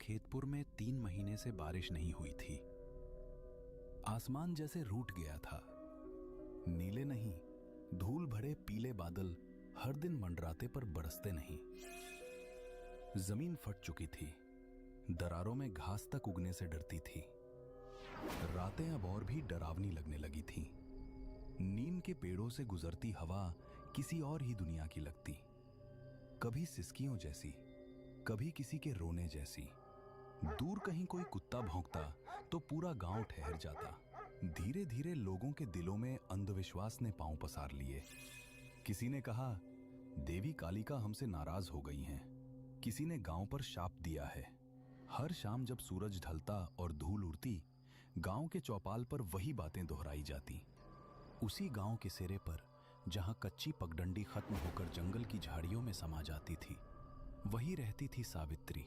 खेतपुर में 3 महीने से बारिश नहीं हुई थी। आसमान जैसे रूठ गया था। नीले नहीं, धूल भरे पीले बादल हर दिन मंडराते पर बरसते नहीं। जमीन फट चुकी थी, दरारों में घास तक उगने से डरती थी। रातें अब और भी डरावनी लगने लगी थीं। नीम के पेड़ों से गुजरती हवा किसी और ही दुनिया की लगती, कभी सिसकियों जैसी, कभी किसी के रोने जैसी। दूर कहीं कोई कुत्ता भौंकता तो पूरा गांव ठहर जाता। धीरे धीरे लोगों के दिलों में अंधविश्वास ने पांव पसार लिए। किसी ने कहा देवी कालिका हमसे नाराज हो गई हैं। किसी ने गांव पर शाप दिया है। हर शाम जब सूरज ढलता और धूल उड़ती, गांव के चौपाल पर वही बातें दोहराई जाती। उसी गांव के सिरे पर जहां कच्ची पगडंडी खत्म होकर जंगल की झाड़ियों में समा जाती थी, वही रहती थी सावित्री।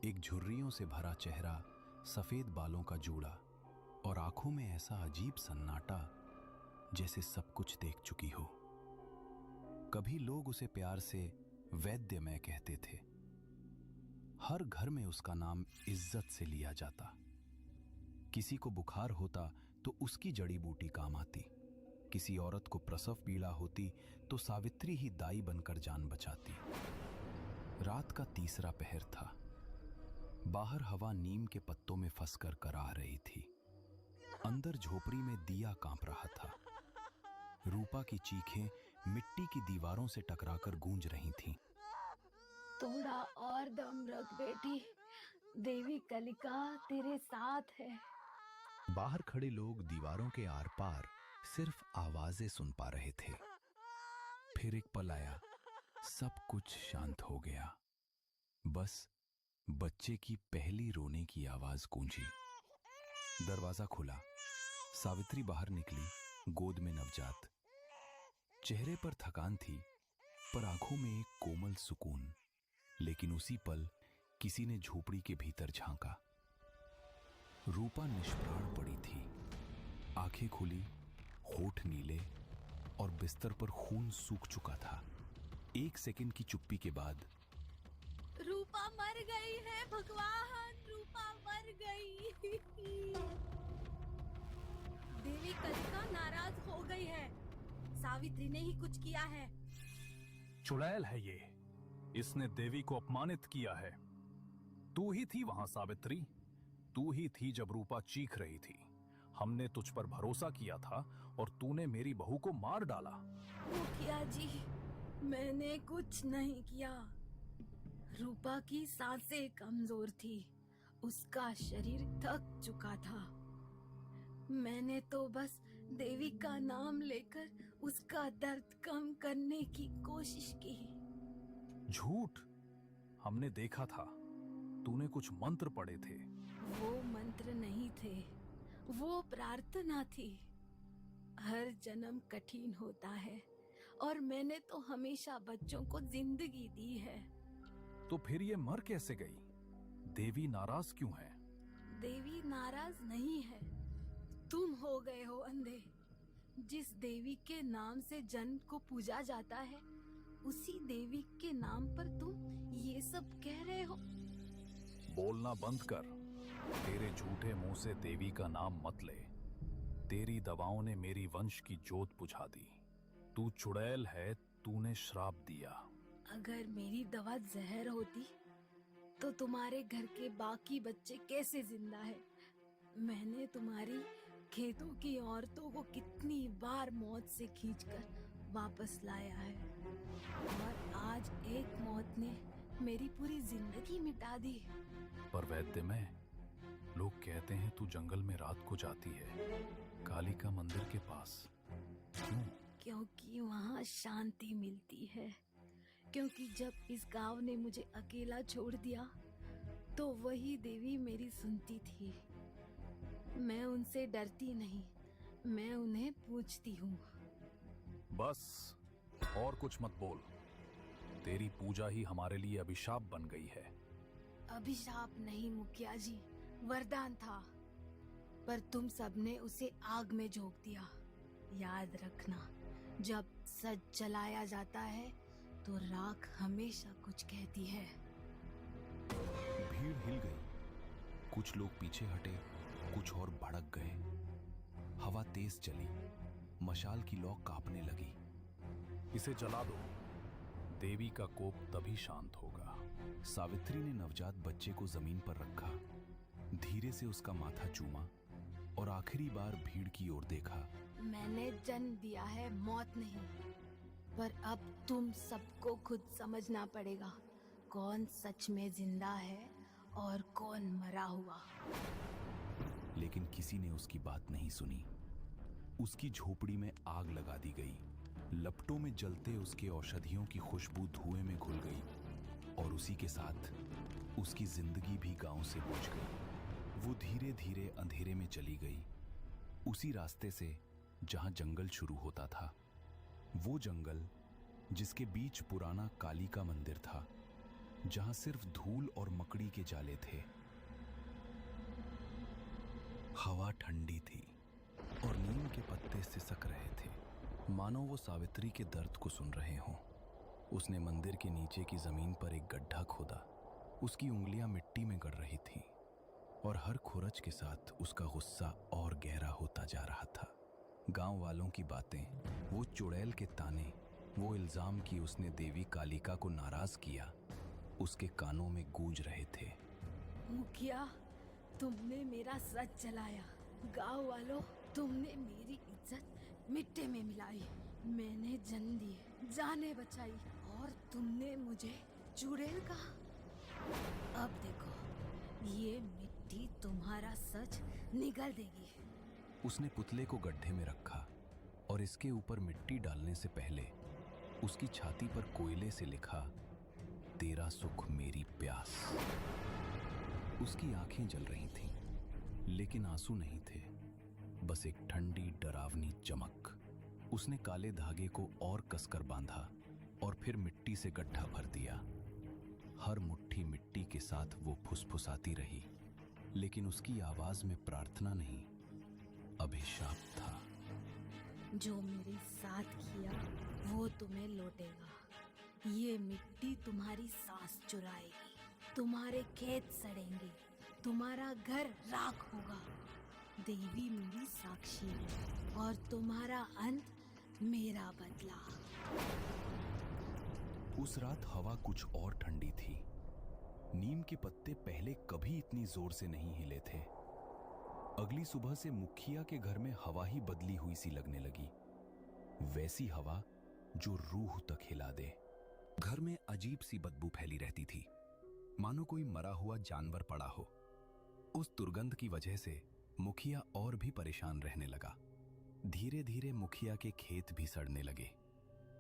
एक झुर्रियों से भरा चेहरा, सफेद बालों का जूड़ा और आंखों में ऐसा अजीब सन्नाटा जैसे सब कुछ देख चुकी हो। कभी लोग उसे प्यार से वैद्यमय कहते थे। हर घर में उसका नाम इज्जत से लिया जाता। किसी को बुखार होता तो उसकी जड़ी बूटी काम आती। किसी औरत को प्रसव पीड़ा होती तो सावित्री ही दाई बनकर जान बचाती। रात का तीसरा पहर था। बाहर हवा नीम के पत्तों में फंसकर कराह रही थी। अंदर झोपड़ी में दिया कांप रहा था। रूपा की चीखें मिट्टी की दीवारों से टकराकर गूंज रही थीं। थोड़ा और दम रख बेटी, देवी कालिका तेरे साथ है। बाहर खड़े लोग दीवारों के आर पार सिर्फ आवाजें सुन पा रहे थे। फिर एक पल आया, सब कुछ शांत हो गया। बस बच्चे की पहली रोने की आवाज गूंजी। दरवाजा खुला, सावित्री बाहर निकली, गोद में नवजात। चेहरे पर थकान थी, पर आंखों में एक कोमल सुकून। लेकिन उसी पल किसी ने झोपड़ी के भीतर झांका। रूपा निष्प्राण पड़ी थी, आंखें खुली, होठ नीले और बिस्तर पर खून सूख चुका था। 1 सेकंड की चुप्पी के बाद, रूपा मर गई है भगवान, रूपा मर गई। देवी कालिका नाराज हो गई है, सावित्री ने ही कुछ किया है। चुड़ैल है ये, इसने देवी को अपमानित किया है। तू ही थी वहां सावित्री, तू ही थी जब रूपा चीख रही थी। हमने तुझ पर भरोसा किया था और तूने मेरी बहू को मार डाला। मुखिया जी, मैंने कुछ नहीं किया। रूपा की सांसें कमजोर थी, उसका शरीर थक चुका था। मैंने तो बस देवी का नाम लेकर उसका दर्द कम करने की कोशिश की। झूठ, हमने देखा था, तूने कुछ मंत्र पढ़े थे। वो मंत्र नहीं थे, वो प्रार्थना थी। हर जन्म कठिन होता है और मैंने तो हमेशा बच्चों को जिंदगी दी है। तो फिर ये मर कैसे गई? देवी नाराज क्यों है? देवी नाराज नहीं है, तुम हो गए हो अंधे। जिस देवी के नाम से जन्म को पूजा जाता है, उसी देवी के नाम पर तुम ये सब कह रहे हो। बोलना बंद कर, तेरे झूठे मुंह से देवी का नाम मत ले। तेरी दवाओं ने मेरी वंश की जोत बुझा दी। तू चुड़ैल है, तूने श्राप दिया। अगर मेरी दवा जहर होती तो तुम्हारे घर के बाकी बच्चे कैसे जिंदा है? मैंने तुम्हारी खेतों की औरतों को कितनी बार मौत से खींचकर वापस लाया है, और आज एक मौत ने मेरी पूरी जिंदगी मिटा दी। पर वैद्य में लोग कहते हैं तू जंगल में रात को जाती है, कालिका मंदिर के पास। क्यों? क्योंकि वहाँ शांति मिलती है। क्योंकि जब इस गांव ने मुझे अकेला छोड़ दिया तो वही देवी मेरी सुनती थी। मैं उनसे डरती नहीं, मैं उन्हें पूछती हूँ। बस और कुछ मत बोल। तेरी पूजा ही हमारे लिए अभिशाप बन गई है। अभिशाप नहीं मुखिया जी, वरदान था, पर तुम सबने उसे आग में झोंक दिया। याद रखना, जब सच जलाया जाता है तो राख हमेशा कुछ कहती है। भीड़ हिल गई। कुछ लोग पीछे हटे, कुछ और भड़क गए। हवा तेज चली, मशाल की लौ कांपने लगी। इसे जला दो, देवी का कोप तभी शांत होगा। सावित्री ने नवजात बच्चे को जमीन पर रखा, धीरे से उसका माथा चूमा और आखिरी बार भीड़ की ओर देखा। मैंने जन्म दिया है, मौत नहीं। पर अब तुम सबको खुद समझना पड़ेगा, कौन सच में जिंदा है और कौन मरा हुआ। लेकिन किसी ने उसकी बात नहीं सुनी। उसकी झोपड़ी में आग लगा दी गई। लपटों में जलते उसके औषधियों की खुशबू धुएं में घुल गई और उसी के साथ उसकी जिंदगी भी गांव से बुझ गई। वो धीरे धीरे अंधेरे में चली गई, उसी रास्ते से जहां जंगल शुरू होता था। वो जंगल जिसके बीच पुराना काली का मंदिर था, जहां सिर्फ धूल और मकड़ी के जाले थे। हवा ठंडी थी और नीम के पत्ते सिसक रहे थे, मानो वो सावित्री के दर्द को सुन रहे हों। उसने मंदिर के नीचे की जमीन पर एक गड्ढा खोदा। उसकी उंगलियां मिट्टी में गड़ रही थीं और हर खुरच के साथ उसका गुस्सा और गहरा होता जा रहा था। गांव वालों की बातें, वो चुड़ैल के ताने, वो इल्जाम कि उसने देवी कालिका को नाराज किया, उसके कानों में गूंज रहे थे। मुखिया, तुमने मेरा सच जलाया। गांव वालों, तुमने मेरी इज्जत मिट्टी में मिलाई। मैंने जन्म दिए, जाने बचाई, और तुमने मुझे चुड़ैल कहा। अब देखो, ये मिट्टी तुम्हारा सच निगल देगी। उसने पुतले को गड्ढे में रखा और इसके ऊपर मिट्टी डालने से पहले उसकी छाती पर कोयले से लिखा, तेरा सुख मेरी प्यास। उसकी आंखें जल रही थीं, लेकिन आंसू नहीं थे, बस एक ठंडी डरावनी चमक। उसने काले धागे को और कसकर बांधा और फिर मिट्टी से गड्ढा भर दिया। हर मुट्ठी मिट्टी के साथ वो फुसफुसाती रही, लेकिन उसकी आवाज में प्रार्थना नहीं, अभिशाप था। जो मेरे साथ किया वो तुम्हें लौटेगा। ये मिट्टी तुम्हारी सांस चुराएगी, तुम्हारे खेत सड़ेंगे, तुम्हारा घर राख होगा। देवी मेरी साक्षी है और तुम्हारा अंत मेरा बदला। उस रात हवा कुछ और ठंडी थी। नीम के पत्ते पहले कभी इतनी जोर से नहीं हिले थे। अगली सुबह से मुखिया के घर में हवा ही बदली हुई सी लगने लगी, वैसी हवा जो रूह तक हिला दे। घर में अजीब सी बदबू फैली रहती थी, मानो कोई मरा हुआ जानवर पड़ा हो। उस दुर्गंध की वजह से मुखिया और भी परेशान रहने लगा। धीरे धीरे मुखिया के खेत भी सड़ने लगे,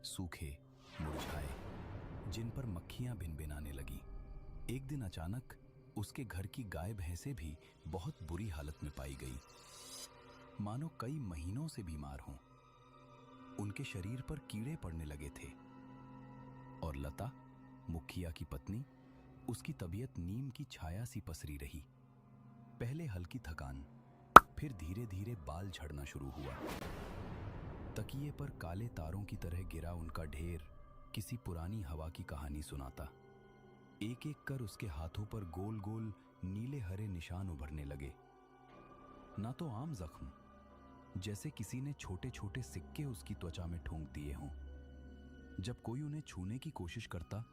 सूखे, मुरझाए, जिन पर मक्खियां भिनभिनाने लगी। एक दिन अचानक उसके घर की गाय भैंसें भी बहुत बुरी हालत में पाई गई, मानो कई महीनों से बीमार हों। उनके शरीर पर कीड़े पड़ने लगे थे और लता, मुखिया की पत्नी, उसकी तबीयत नीम की छाया सी पसरी रही। पहले हल्की थकान, फिर धीरे धीरे बाल झड़ना शुरू हुआ। तकिए पर काले तारों की तरह गिरा उनका ढेर किसी पुरानी हवा की कहानी सुनाता। एक एक कर उसके हाथों पर गोल गोल नीले हरे निशान उभरने लगे। ना तो आम जख्म, जैसे किसी ने छोटे छोटे सिक्के उसकी त्वचा में ठोंक दिए हों। जब कोई उन्हें छूने की कोशिश करता,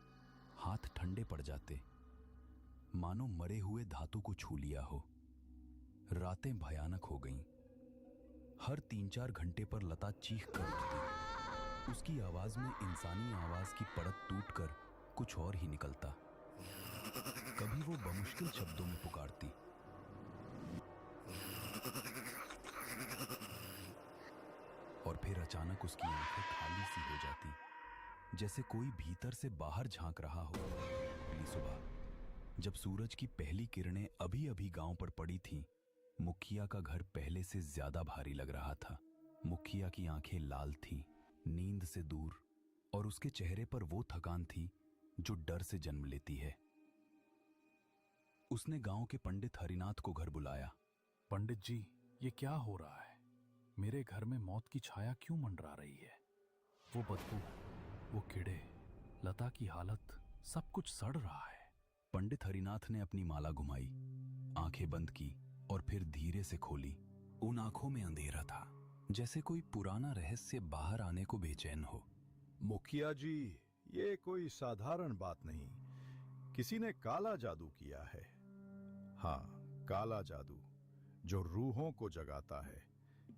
हाथ ठंडे पड़ जाते, मानो मरे हुए धातु को छू लिया हो। रातें भयानक हो गईं। हर 3-4 घंटे पर लता चीख कर उठती। उसकी आवाज में इंसानी आवाज की परत टूटकर कुछ और ही निकलता। कभी वो बमुश्किल शब्दों में पुकारती, और फिर अचानक उसकी आंखें खाली सी हो जाती, जैसे कोई भीतर से बाहर झांक रहा हो। अगली सुबह जब सूरज की पहली किरणें अभी अभी गांव पर पड़ी थीं, मुखिया का घर पहले से ज्यादा भारी लग रहा था। मुखिया की आंखें लाल थीं, नींद से दूर, और उसके चेहरे पर वो थकान थी जो डर से जन्म लेती है। उसने गांव के पंडित हरिनाथ को घर बुलाया। पंडित जी, ये क्या हो रहा है? मेरे घर में मौत की छाया क्यों मंडरा रही है? वो बदबू, वो कीड़े, लता की हालत, सब कुछ सड़ रहा है। पंडित हरिनाथ ने अपनी माला घुमाई, आंखें बंद की और फिर धीरे से खोली। उन आंखों में अंधेरा था, जैसे कोई पुराना रहस्य बाहर आने को बेचैन हो। मुखिया जी, ये कोई साधारण बात नहीं, किसी ने काला जादू किया है। हाँ, काला जादू जो रूहों को जगाता है,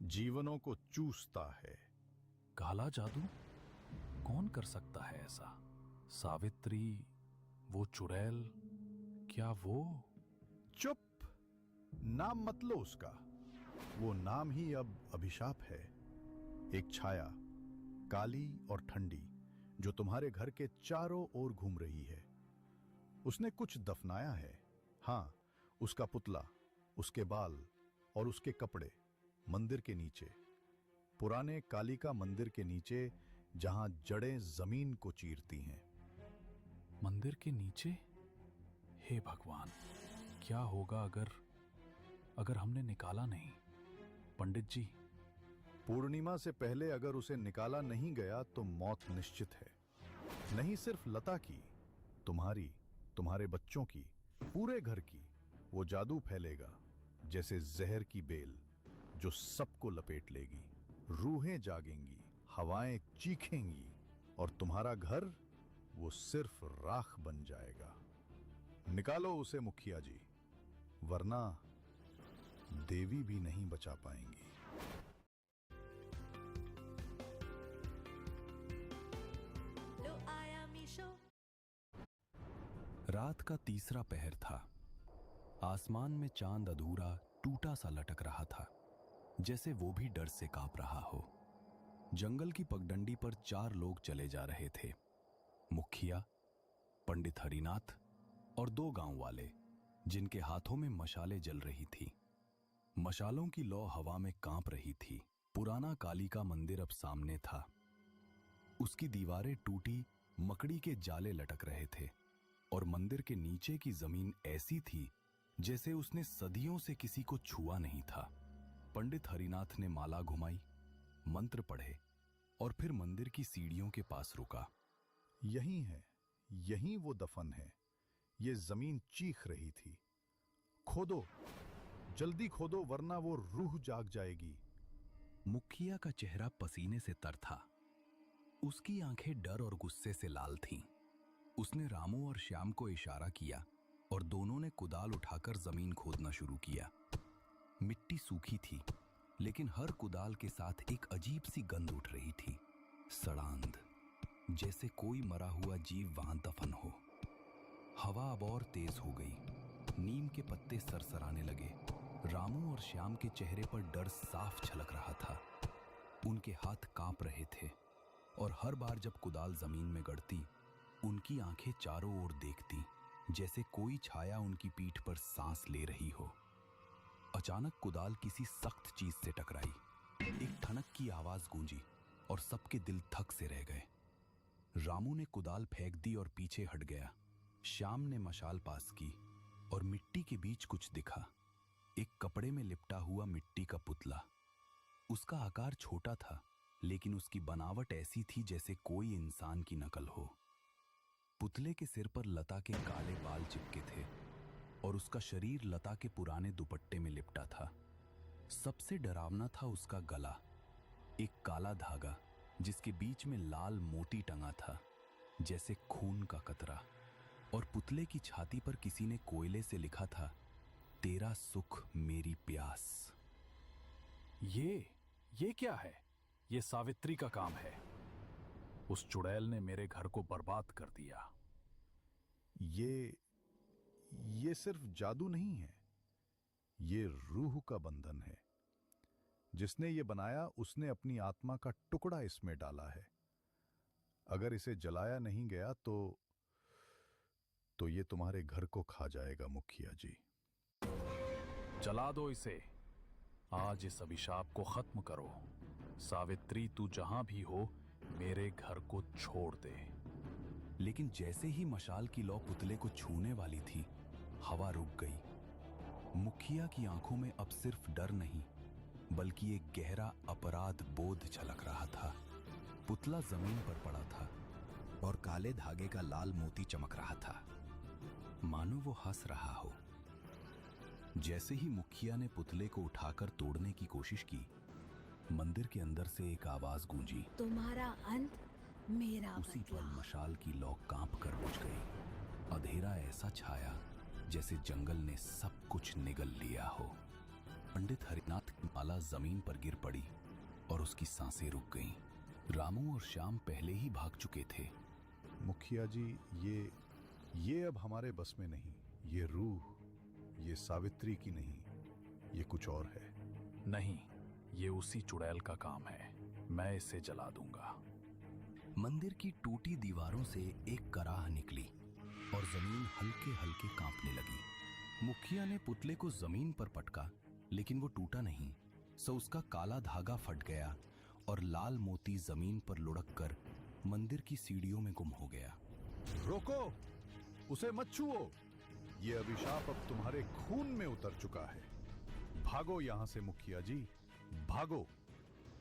जीवनों को चूसता है। काला जादू? कौन कर सकता है ऐसा? सावित्री, वो चुड़ैल, क्या वो? चुप! नाम मत लो उसका, वो नाम ही अब अभिशाप है। एक छाया, काली और ठंडी, जो तुम्हारे घर के चारों ओर घूम रही है। उसने कुछ दफनाया है। हाँ, उसका पुतला, उसके बाल और उसके कपड़े मंदिर के नीचे, पुराने कालिका मंदिर के नीचे, जहां जड़ें जमीन को चीरती हैं। मंदिर के नीचे? हे भगवान, क्या होगा अगर हमने निकाला नहीं? पंडित जी, पूर्णिमा से पहले अगर उसे निकाला नहीं गया तो मौत निश्चित है। नहीं सिर्फ लता की, तुम्हारी, तुम्हारे बच्चों की, पूरे घर की। वो जादू फैलेगा जैसे जहर की बेल, जो सबको लपेट लेगी। रूहें जागेंगी, हवाएं चीखेंगी और तुम्हारा घर वो सिर्फ राख बन जाएगा। निकालो उसे मुखिया जी, वरना देवी भी नहीं बचा पाएंगी। रात का तीसरा पहर था। आसमान में चांद अधूरा टूटा सा लटक रहा था, जैसे वो भी डर से कांप रहा हो। जंगल की पगडंडी पर 4 लोग चले जा रहे थे, मुखिया, पंडित हरिनाथ और 2 गांव वाले, जिनके हाथों में मशालें जल रही थी। मशालों की लौ हवा में कांप रही थी। पुराना काली का मंदिर अब सामने था। उसकी दीवारें टूटी मकड़ी के जाले लटक रहे थे और मंदिर के नीचे की जमीन ऐसी थी जैसे उसने सदियों से किसी को छुआ नहीं था। पंडित हरिनाथ ने माला घुमाई, मंत्र पढ़े और फिर मंदिर की सीढ़ियों के पास रुका। यही है, यही वो दफन है। ये जमीन चीख रही थी, खोदो, जल्दी खोदो, वरना वो रूह जाग जाएगी। मुखिया का चेहरा पसीने से तर था। उसकी आंखें डर और गुस्से से लाल थीं। उसने रामू और श्याम को इशारा किया और दोनों ने कुदाल उठाकर जमीन खोदना शुरू किया। मिट्टी सूखी थी, लेकिन हर कुदाल के साथ एक अजीब सी गंध उठ रही थी, सड़ांध, जैसे कोई मरा हुआ जीव वहां दफन हो। हवा अब और तेज हो गई, नीम के पत्ते सरसराने लगे। रामू और श्याम के चेहरे पर डर साफ झलक रहा था। उनके हाथ कांप रहे थे और हर बार जब कुदाल जमीन में गड़ती, उनकी आंखें चारों ओर देखती, जैसे कोई छाया उनकी पीठ पर सांस ले रही हो। अचानक कुदाल किसी सख्त चीज से टकराई। एक ठनक की आवाज गूंजी और सबके दिल थक से रह गए। रामू ने कुदाल फेंक दी और पीछे हट गया। श्याम ने मशाल पास की और मिट्टी के बीच कुछ दिखा। एक कपड़े में लिपटा हुआ मिट्टी का पुतला। उसका आकार छोटा था, लेकिन उसकी बनावट ऐसी थी जैसे कोई इंसान की नकल हो। पुतले के सिर पर लता के काले बाल चिपके थे और उसका शरीर लता के पुराने दुपट्टे में लिपटा था। सबसे डरावना था उसका गला, एक काला धागा जिसके बीच में लाल मोती टंगा था, जैसे खून का कतरा। और पुतले की छाती पर किसी ने कोयले से लिखा था, तेरा सुख मेरी प्यास। ये क्या है? ये सावित्री का काम है। उस चुड़ैल ने मेरे घर को बर्बाद कर दिया। ये सिर्फ जादू नहीं है, ये रूह का बंधन है। जिसने ये बनाया उसने अपनी आत्मा का टुकड़ा इसमें डाला है। अगर इसे जलाया नहीं गया तो ये तुम्हारे घर को खा जाएगा मुखिया जी। जला दो इसे। आज इस अभिशाप को खत्म करो। सावित्री, तू जहां भी हो, मेरे घर को छोड़ दे। लेकिन जैसे ही मशाल की लौ पुतले को छूने वाली थी, हवा रुक गई। मुखिया की आंखों में अब सिर्फ डर नहीं, बल्कि एक गहरा अपराध बोध झलक रहा था। पुतला जमीन पर पड़ा था और काले धागे का लाल मोती चमक रहा था। मानो वो हंस रहा हो। जैसे ही मुखिया ने पुतले को उठाकर तोड़ने की कोशिश की, मंदिर के अंदर से एक आवाज गूंजी। तुम्हारा अंत मेरा उसी बदला। पल मशाल की लौ कांप कर बुझ गई। अंधेरा ऐसा छाया जैसे जंगल ने सब कुछ निगल लिया हो। पंडित हरिनाथ की माला जमीन पर गिर पड़ी और उसकी सांसें रुक गईं। रामू और श्याम पहले ही भाग चुके थे। मुखिया जी, ये अब हमारे बस में नहीं। ये रूह, ये सावित्री की नहीं, ये कुछ और है। नहीं, ये उसी चुड़ैल का काम है। मैं इसे जला दूंगा। मंदिर की टूटी दीवारों से एक कराह निकली और जमीन हल्के हल्के कांपने लगी। मुखिया ने पुतले को जमीन पर पटका, लेकिन वो टूटा नहीं। सो उसका काला धागा फट गया और लाल मोती जमीन पर लुढ़क कर मंदिर की सीढ़ियों में गुम हो गया। रोको, उसे मत छुओ। ये अभिशाप अब तुम्हारे खून में उतर चुका है। भागो यहां से मुखिया जी, भागो।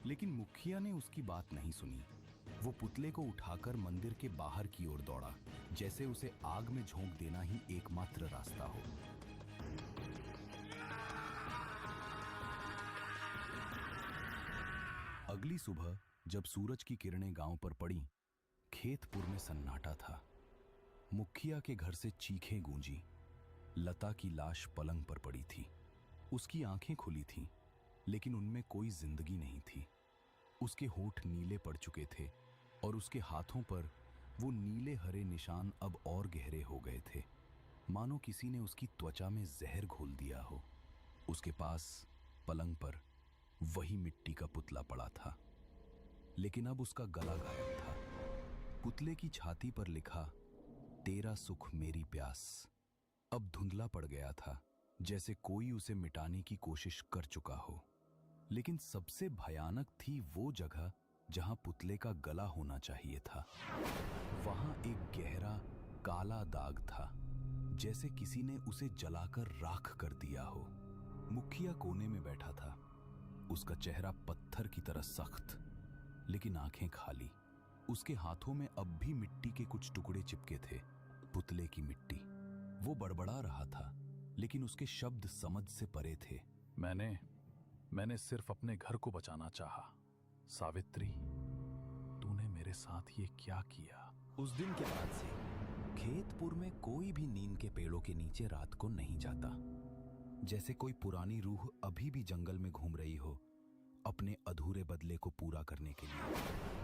लेकिन मुखिया ने उसकी बात नहीं सुनी। वो पुतले को उठाकर मंदिर के बाहर की ओर दौड़ा, जैसे उसे आग में झोंक देना ही एकमात्र रास्ता हो। अगली सुबह जब सूरज की किरणें गांव पर पड़ी, खेतपुर में सन्नाटा था। मुखिया के घर से चीखें गूंजी। लता की लाश पलंग पर पड़ी थी। उसकी आंखें खुली थीं, लेकिन उनमें कोई जिंदगी नहीं थी। उसके होठ नीले पड़ चुके थे और उसके हाथों पर वो नीले हरे निशान अब और गहरे हो गए थे, मानो किसी ने उसकी त्वचा में जहर घोल दिया हो। उसके पास पलंग पर वही मिट्टी का पुतला पड़ा था, लेकिन अब उसका गला गायब था। पुतले की छाती पर लिखा, तेरा सुख मेरी प्यास, अब धुंधला पड़ गया था, जैसे कोई उसे मिटाने की कोशिश कर चुका हो। लेकिन सबसे भयानक थी वो जगह जहां पुतले का गला होना चाहिए था। वहां एक गहरा काला दाग था, जैसे किसी ने उसे जलाकर राख कर दिया हो। मुखिया कोने में बैठा था, उसका चेहरा पत्थर की तरह सख्त, लेकिन आंखें खाली। उसके हाथों में अब भी मिट्टी के कुछ टुकड़े चिपके थे, पुतले की मिट्टी। वो बड़बड़ा रहा था, लेकिन उसके शब्द समझ से परे थे। मैंने सिर्फ अपने घर को बचाना चाहा। सावित्री, तूने मेरे साथ ये क्या किया? उस दिन के बाद से खेतपुर में कोई भी नीम के पेड़ों के नीचे रात को नहीं जाता। जैसे कोई पुरानी रूह अभी भी जंगल में घूम रही हो, अपने अधूरे बदले को पूरा करने के लिए।